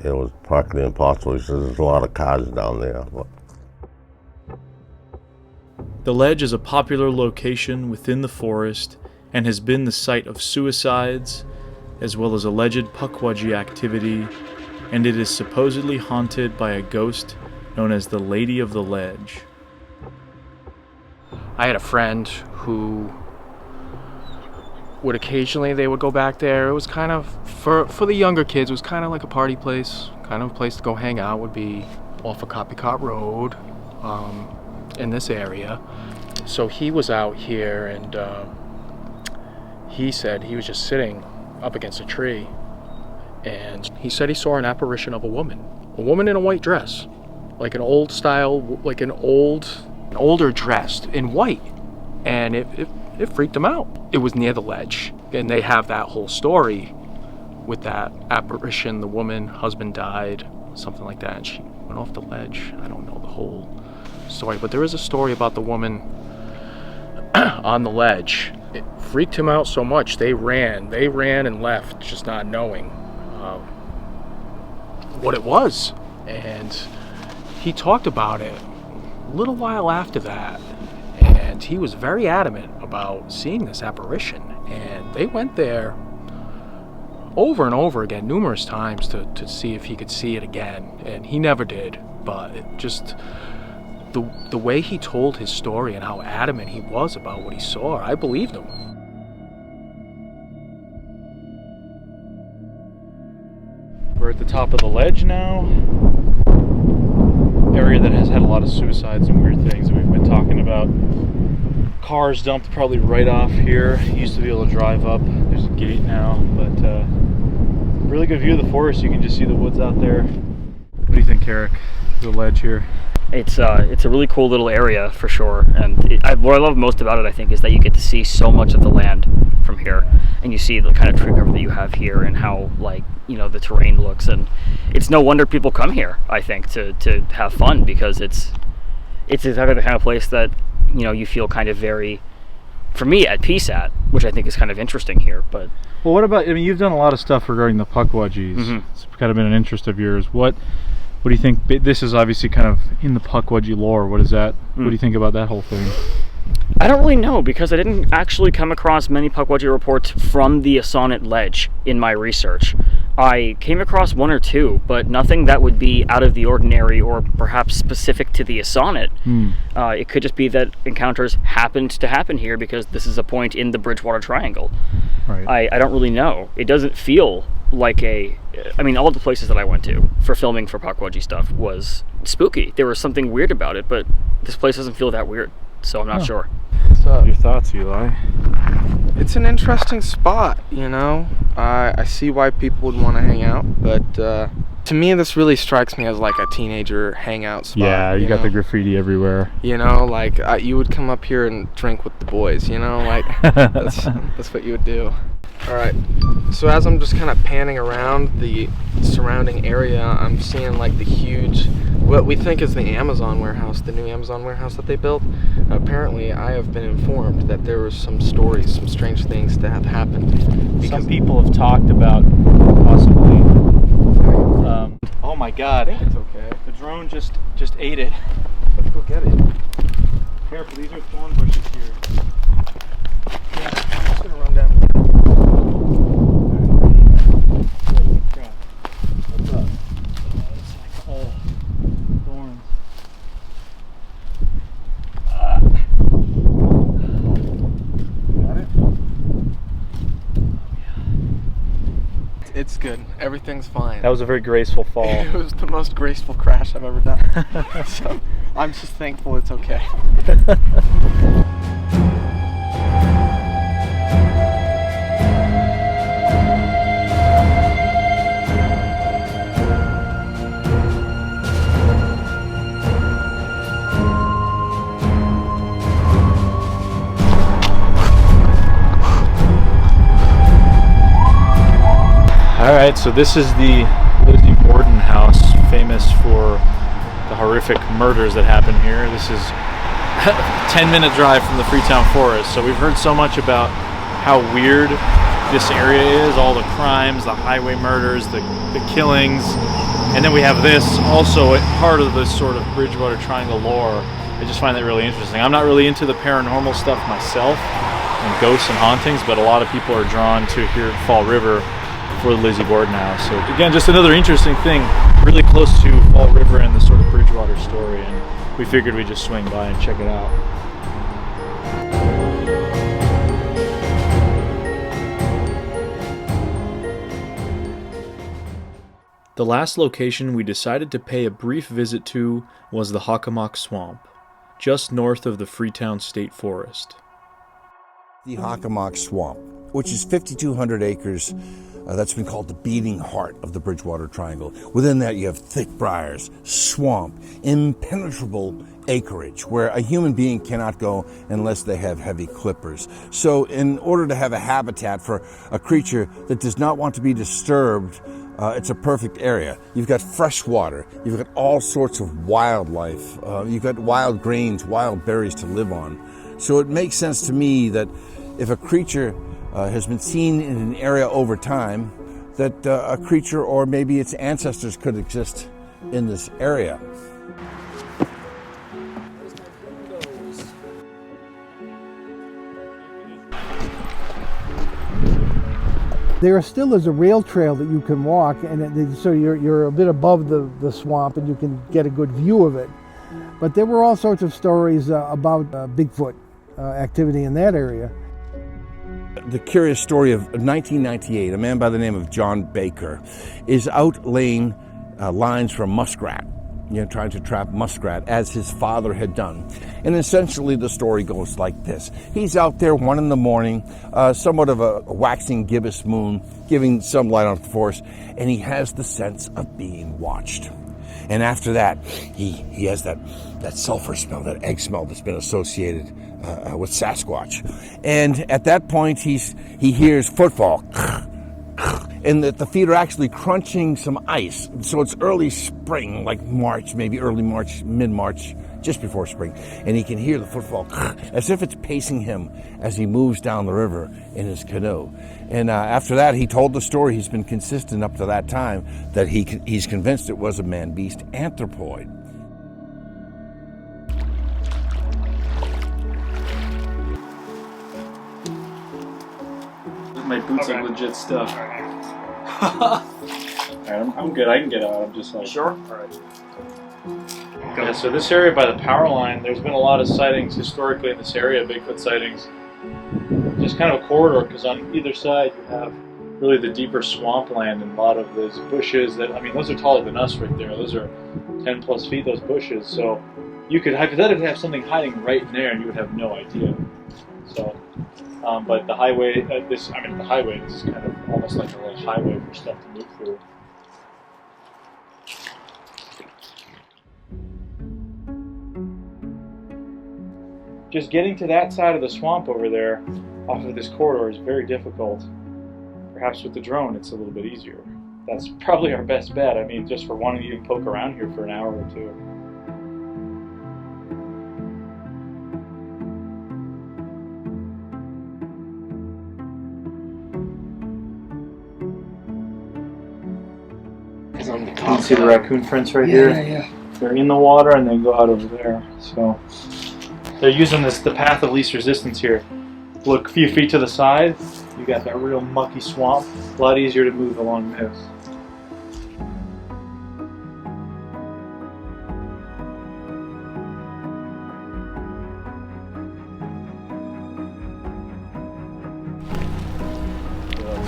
it was practically impossible. He said there's a lot of cars down there. But the ledge is a popular location within the forest and has been the site of suicides, as well as alleged Pukwudgie activity, and it is supposedly haunted by a ghost known as the Lady of the Ledge. I had a friend who would occasionally, they would go back there. It was kind of, for the younger kids, it was kind of like a party place, kind of a place to go hang out. Would be off of Copycat Road in this area. So he was out here, and he said he was just sitting up against a tree, and he said he saw an apparition of a woman in a white dress, like an old style, like an older dressed in white, and it freaked him out. It was near the ledge, and they have that whole story with that apparition. The woman, husband died, something like that, and she went off the ledge. I don't know the whole story, but there is a story about the woman on the ledge. It freaked him out so much they ran and left, just not knowing what it was. And he talked about it a little while after that, and he was very adamant about seeing this apparition. And they went there over and over again, numerous times, to see if he could see it again, and he never did. But it just, the way he told his story and how adamant he was about what he saw, I believed him. We're at the top of the ledge now. Area that has had a lot of suicides and weird things that we've been talking about. Cars dumped probably right off here. You used to be able to drive up. There's a gate now, but really good view of the forest. You can just see the woods out there. What do you think, Carrick? The ledge here. It's a really cool little area for sure, and what I love most about it, I think, is that you get to see so much of the land from here, and you see the kind of tree cover that you have here and how, like, you know, the terrain looks. And it's no wonder people come here, I think, to have fun, because it's exactly the kind of place that, you know, you feel kind of very, for me, at peace at, which I think is kind of interesting here. But well, what about, I mean, you've done a lot of stuff regarding the Pukwudgies. Mm-hmm. It's kind of been an interest of yours. What do you think? This is obviously kind of in the Pukwudgie lore. What is that? What do you think about that whole thing? I don't really know, because I didn't actually come across many Pukwudgie reports from the Assasin Ledge in my research. I came across one or two, but nothing that would be out of the ordinary or perhaps specific to the Assasin. It could just be that encounters happened to happen here because this is a point in the Bridgewater Triangle. Right. I don't really know. It doesn't feel like I mean, all the places that I went to for filming for Pukwudgie stuff was spooky. There was something weird about it, but this place doesn't feel that weird, so I'm not sure. What's your thoughts, Eli? It's an interesting spot, you know. I see why people would want to hang out, but to me this really strikes me as like a teenager hangout spot. Yeah, you got the graffiti everywhere. You know, like you would come up here and drink with the boys, you know, like that's what you would do. All right, so as I'm just kind of panning around the surrounding area, I'm seeing like the huge, what we think is the Amazon warehouse, the new Amazon warehouse that they built. Apparently, I have been informed that there were some stories, some strange things that have happened. Some people have talked about possibly. Oh my God! I think it's okay. The drone just ate it. Let's go get it. Careful, these are thorn bushes here. Everything's good. Everything's fine. That was a very graceful fall. It was the most graceful crash I've ever done. So I'm just thankful it's okay. Alright, so this is the Warden house, famous for the horrific murders that happen here. This is a 10-minute drive from the Freetown Forest, so we've heard so much about how weird this area is, all the crimes, the highway murders, the killings, and then we have this also part of this sort of Bridgewater Triangle lore. I just find that really interesting. I'm not really into the paranormal stuff myself, and ghosts and hauntings, but a lot of people are drawn to here at Fall River for the Lizzie Borden house. So again, just another interesting thing, really close to Fall River and the sort of Bridgewater story, and we figured we'd just swing by and check it out. The last location we decided to pay a brief visit to was the Hakamak Swamp, just north of the Freetown State Forest. The Hakamak Swamp, which is 5,200 acres, that's been called the beating heart of the Bridgewater Triangle. Within that you have thick briars, swamp, impenetrable acreage where a human being cannot go unless they have heavy clippers. So in order to have a habitat for a creature that does not want to be disturbed, it's a perfect area. You've got fresh water, you've got all sorts of wildlife, you've got wild grains, wild berries to live on. So it makes sense to me that if a creature has been seen in an area over time, that a creature or maybe its ancestors could exist in this area. There still is a rail trail that you can walk, and so you're a bit above the swamp and you can get a good view of it. But there were all sorts of stories about Bigfoot activity in that area. The curious story of 1998, a man by the name of John Baker is out laying lines for a muskrat, trying to trap muskrat as his father had done. And essentially the story goes like this. He's out there 1 a.m, somewhat of a waxing gibbous moon, giving some light on the forest, and he has the sense of being watched. And after that, he has that sulfur smell, that egg smell that's been associated with Sasquatch. And at that point, he hears footfall, and that the feet are actually crunching some ice. So it's early spring, like March, maybe early March, mid-March, just before spring. And he can hear the footfall as if it's pacing him as he moves down the river in his canoe. And after that, he told the story. He's been consistent up to that time that he's convinced it was a man-beast anthropoid. My boots are legit stuff. Alright, I'm good. I can get out. I'm just like... Sure? Alright. Yeah, so this area by the power line, there's been a lot of sightings historically in this area, Bigfoot sightings. Just kind of a corridor, because on either side you have really the deeper swampland and a lot of those bushes that, I mean, those are taller than us right there. Those are 10 plus feet, those bushes. So you could hypothetically have something hiding right in there and you would have no idea. So... but the highway, this is kind of almost like a little highway for stuff to move through. Just getting to that side of the swamp over there, off of this corridor, is very difficult. Perhaps with the drone, it's a little bit easier. That's probably our best bet. I mean, just for wanting you to poke around here for an hour or two. You can see the raccoon prints right here. Yeah. They're in the water and they go out over there. So they're using the path of least resistance here. Look a few feet to the side, you got that real mucky swamp. A lot easier to move along this.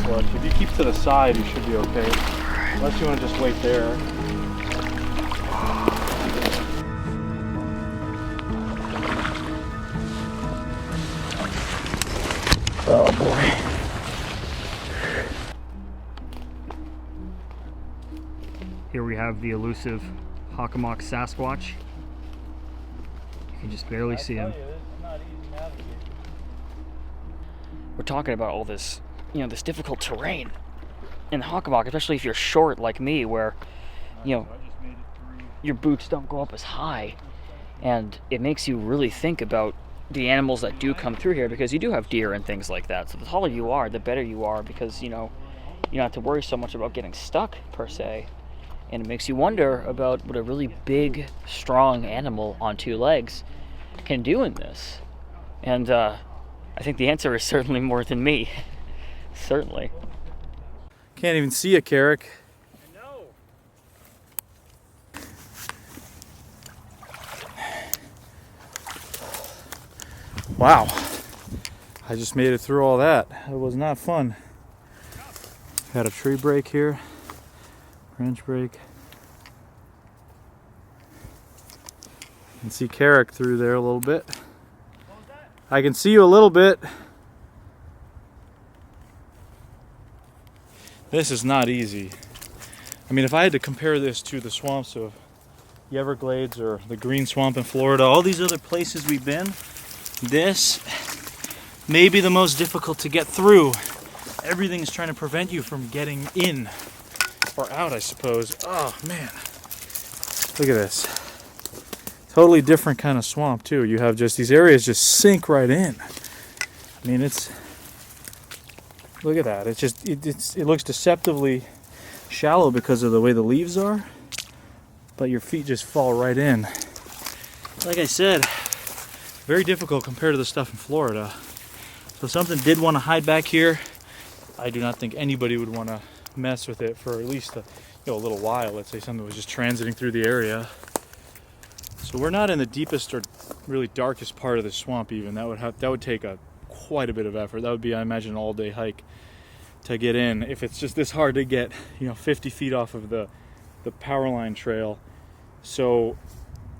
Sasquatch. If you keep to the side, you should be okay. Unless you want to just wait there. Oh boy. Here we have the elusive hakamak Sasquatch. You can just barely see him. We're talking about all this, you know, this difficult terrain in hakamak, especially if you're short like me, where, you know, your boots don't go up as high, and it makes you really think about the animals that do come through here, because you do have deer and things like that. So the taller you are, the better you are, because, you know, you don't have to worry so much about getting stuck per se. And it makes you wonder about what a really big, strong animal on 2 legs can do in this. And I think the answer is certainly more than me. Certainly. Can't even see a Carrick. Wow. I just made it through all that. It was not fun. Had a tree break here. Branch break. You can see Carrick through there a little bit. I can see you a little bit. This is not easy. I mean, if I had to compare this to the swamps of the Everglades or the Green Swamp in Florida, all these other places we've been, this may be the most difficult to get through. Everything is trying to prevent you from getting in. Or out, I suppose. Oh, man. Look at this. Totally different kind of swamp, too. You have just these areas just sink right in. I mean, it's... Look at that. It's just... It looks deceptively shallow because of the way the leaves are. But your feet just fall right in. Like I said, very difficult compared to the stuff in Florida. So if something did want to hide back here, I do not think anybody would want to mess with it for at least a little while. Let's say something was just transiting through the area. So we're not in the deepest or really darkest part of the swamp even. That would take quite a bit of effort. That would be, I imagine, an all-day hike to get in. If it's just this hard to get, 50 feet off of the power line trail. So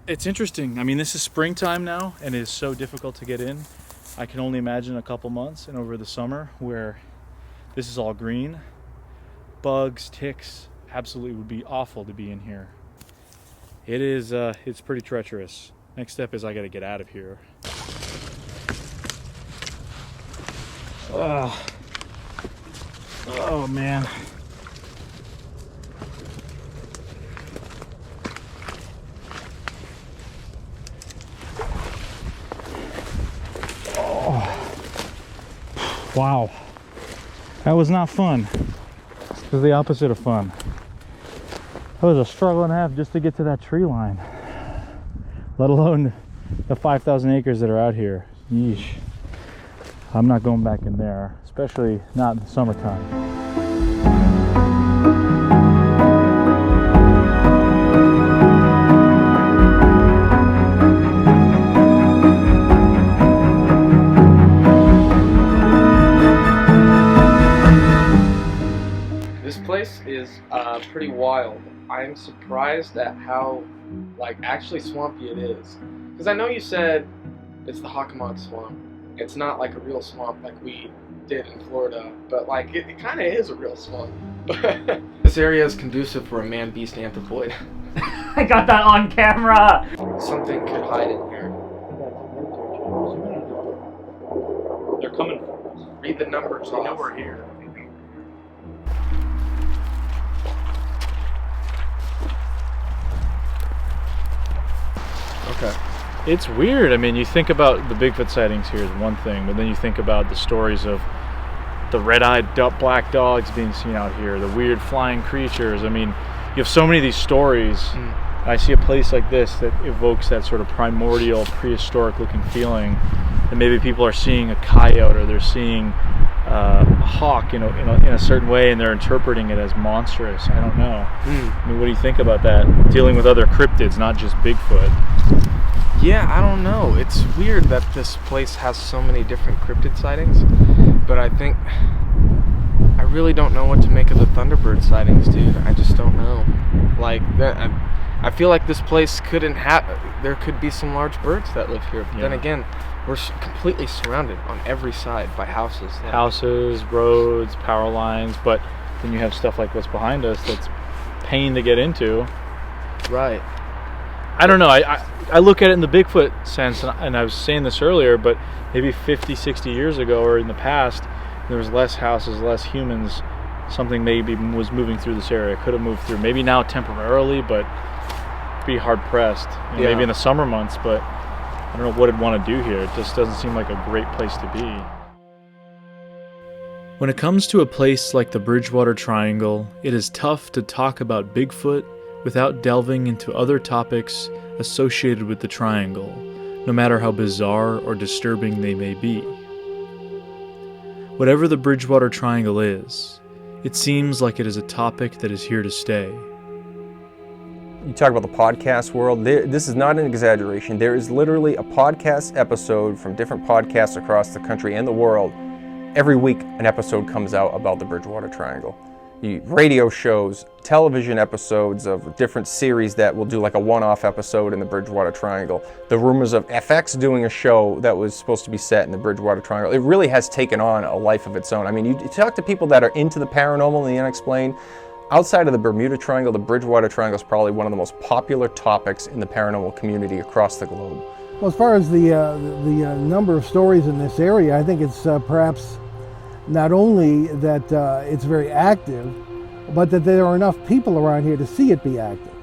it's interesting. I mean, this is springtime now, and it is so difficult to get in. I can only imagine a couple months and over the summer where this is all green. Bugs, ticks, absolutely would be awful to be in here. It is, it's pretty treacherous. Next step is I gotta get out of here. Oh man. Oh. Wow. That was not fun. It was the opposite of fun. That was a struggle and a half just to get to that tree line, let alone the 5,000 acres that are out here. Yeesh. I'm not going back in there, especially not in the summertime. This place is pretty wild. I'm surprised at how, actually swampy it is. Because I know you said it's the hakamak swamp. It's not like a real swamp like we did in Florida, but it kind of is a real swamp. This area is conducive for a man-beast anthropoid. I got that on camera! Something could hide in here. They're coming for us. Read the numbers. They know we're here. Okay. It's weird. I mean, you think about the Bigfoot sightings here is one thing, but then you think about the stories of the red-eyed black dogs being seen out here, the weird flying creatures. I mean, you have so many of these stories. I see a place like this that evokes that sort of primordial, prehistoric-looking feeling, and maybe people are seeing a coyote or they're seeing a hawk, in a certain way, and they're interpreting it as monstrous. I don't know. I mean, what do you think about that? Dealing with other cryptids, not just Bigfoot. Yeah, I don't know. It's weird that this place has so many different cryptid sightings, but I really don't know what to make of the Thunderbird sightings, dude. I just don't know. Like, I feel like this place couldn't have. There could be some large birds that live here, but then again, we're completely surrounded on every side by houses. Houses, roads, power lines, but then you have stuff like what's behind us that's pain to get into. Right. I don't know. I look at it in the Bigfoot sense, and I was saying this earlier, but maybe 50, 60 years ago or in the past, there was less houses, less humans. Something maybe was moving through this area. Could have moved through. Maybe now temporarily, but be hard pressed. Maybe in the summer months, but I don't know what I'd want to do here. It just doesn't seem like a great place to be. When it comes to a place like the Bridgewater Triangle, it is tough to talk about Bigfoot without delving into other topics associated with the triangle, no matter how bizarre or disturbing they may be. Whatever the Bridgewater Triangle is, it seems like it is a topic that is here to stay. You talk about the podcast world. This is not an exaggeration. There is literally a podcast episode from different podcasts across the country and the world. Every week, an episode comes out about the Bridgewater Triangle. Radio shows, television episodes of different series that will do like a one-off episode in the Bridgewater Triangle. The rumors of FX doing a show that was supposed to be set in the Bridgewater Triangle. It really has taken on a life of its own. I mean, you talk to people that are into the paranormal and the unexplained. Outside of the Bermuda Triangle, the Bridgewater Triangle is probably one of the most popular topics in the paranormal community across the globe. Well, as far as the number of stories in this area, I think it's perhaps not only that it's very active, but that there are enough people around here to see it be active.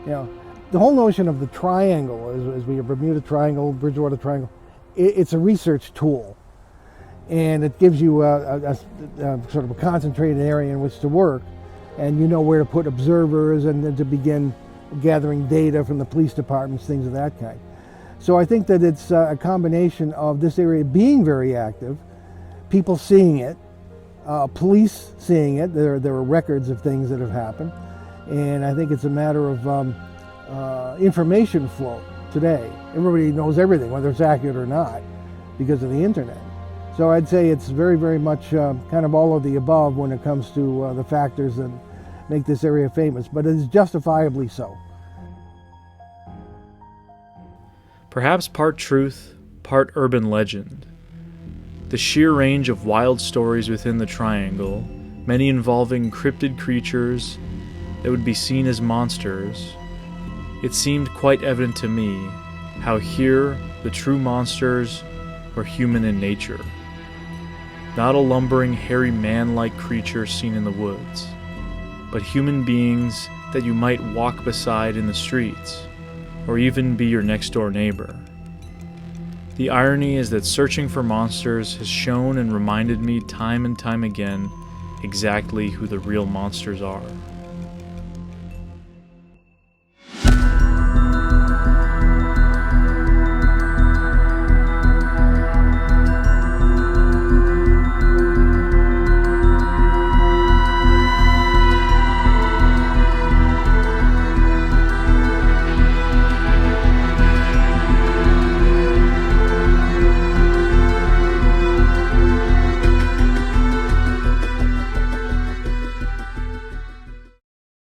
You know, the whole notion of the triangle, as we have Bermuda Triangle, Bridgewater Triangle, it's a research tool, and it gives you a sort of a concentrated area in which to work, and you know where to put observers and then to begin gathering data from the police departments, things of that kind. So I think that it's a combination of this area being very active, people seeing it, police seeing it. There are records of things that have happened, and I think it's a matter of information flow today. Everybody knows everything, whether it's accurate or not, because of the internet. So I'd say it's very, very much kind of all of the above when it comes to the factors that make this area famous, but it is justifiably so. Perhaps part truth, part urban legend. The sheer range of wild stories within the triangle, many involving cryptid creatures that would be seen as monsters, it seemed quite evident to me how here the true monsters were human in nature. Not a lumbering, hairy man-like creature seen in the woods, but human beings that you might walk beside in the streets, or even be your next-door neighbor. The irony is that searching for monsters has shown and reminded me time and time again exactly who the real monsters are.